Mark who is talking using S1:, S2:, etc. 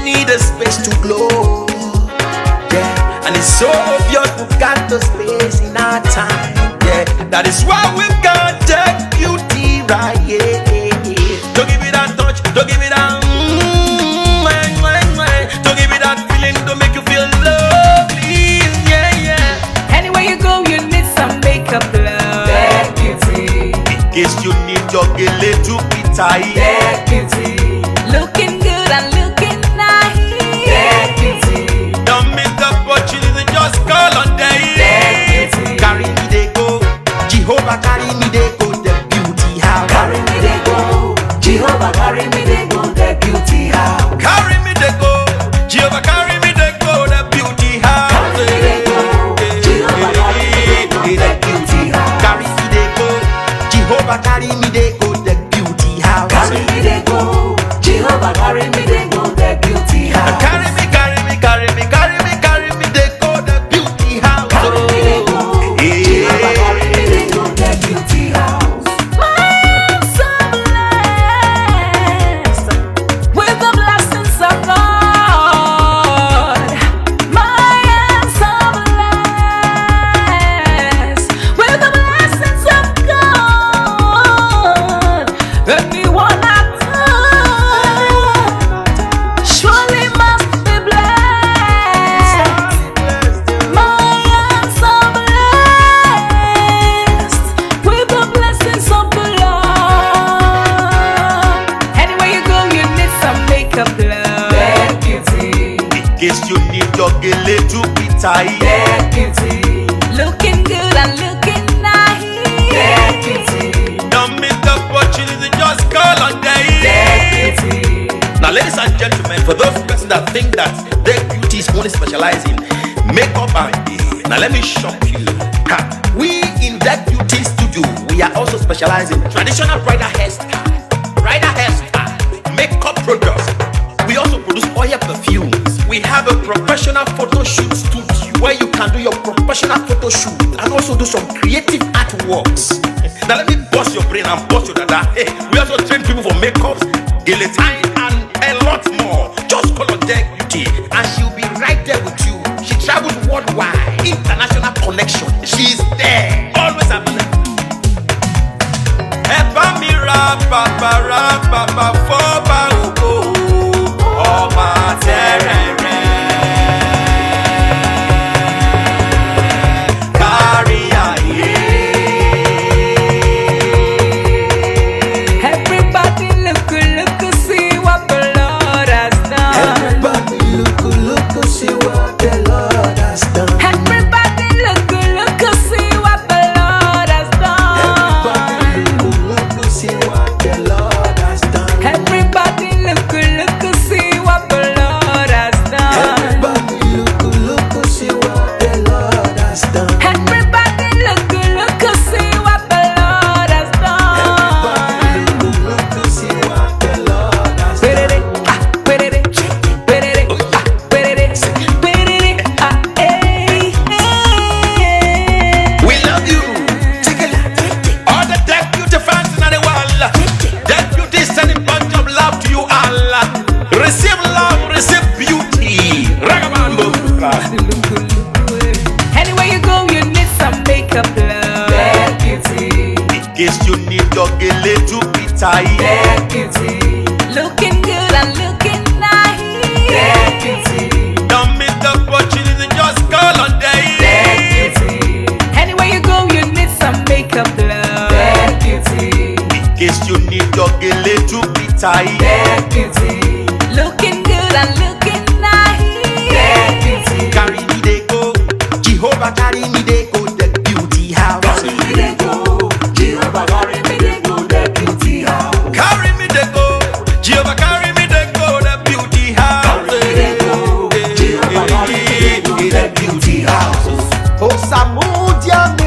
S1: need a space to glow. Yeah, and it's so obvious we've got the space in our time. Yeah, that is why we've got that beauty right. Yeah, don't give it that touch, don't give it that. Don't give it that feeling, don't make you feel lovely. Yeah, yeah.
S2: Anywhere you go, you need some makeup, love.
S1: That beauty. In case you need your gele to be tight.
S2: That beauty. Looking good and looking nice.
S1: That beauty. Don't miss the opportunity, just call on day. That beauty. Carry me they go, Jehovah carry me they go, the beauty house.
S2: Carry me they go, Jehovah carry me they go, the beauty house.
S1: Carry me they go, Jehovah carry me they go, the beauty house.
S2: Carry me they go, Jehovah carry me they go, the beauty house.
S1: Carry me they go, Jehovah carry me they go, the beauty house.
S2: Carry me they go, Jehovah carry me they go, the beauty house.
S1: Carry me, carry me, carry me, carry me, carry me they go, the beauty house.
S2: Carry me they go, Jehovah carry me they go, the beauty house. My soul blessed with the blessings of God. My soul blessed with the blessings of God. Anyone I touch surely must be blessed. My soul blessed with the blessings of the Lord. Anywhere you go, you need some makeup, love. That beauty.
S1: In case you need your gele to be tight.
S2: That beauty. Looking good and looking nice. That beauty.
S1: Don't miss the opportunity, just call on day.
S2: That beauty.
S1: Now, ladies and gentlemen, for those persons that think that their beauty is only specialized in makeup and hair, now let me shock you. Ha. We in that beauty studio, we are also specialized in traditional bridal hairstyle, makeup products. We also produce oil perfumes. We have a professional photo shoot studio where you can do your professional photo shoot and also do some creative artworks. Now let me bust your brain and bust your dada. Hey, we also train people for makeups, gele time, and a lot more. Just call on Deck Beauty and she'll be right there with you. She travels worldwide, international connection. She's there, always available. Eba mi ra papa foba ogo, ọba terere. Kárí ayé.
S2: Everybody look, see what the Lord has done.
S1: Everybody look, see what the Lord has done.
S2: Everybody look, see what the Lord has done.
S1: Everybody look, see what the Lord has done.
S2: Everybody look, see what the Lord has done.
S1: Everybody look, see what the Lord has done.
S2: Everybody look, see what the Lord has done.
S1: Look, see what the Lord has done. We love you. All the Deck Beauty fans in the world. Deck Beauty is sending bunch of love to you all. Receive love, receive beauty. Ragabambo.
S2: Anywhere you go, you need some makeup, love. That beauty.
S1: In case you need your gele to be tight.
S2: That beauty. Looking good and looking nice. That beauty.
S1: Don't miss the opportunity, just call on day.
S2: That beauty. Anywhere you go, you need some makeup, love. That beauty.
S1: In case you need your gele to be tight.
S2: That beauty. Looking good and looking nice. That beauty.
S1: Carry me they go, Jehovah carry me they go, the beauty house.
S2: Carry me they go, Jehovah carry me they go, the beauty house.
S1: Carry me they go, Jehovah carry me they go, the beauty house.
S2: Carry me they go, Jehovah carry me they go, the beauty house.
S1: Oh, Samudia.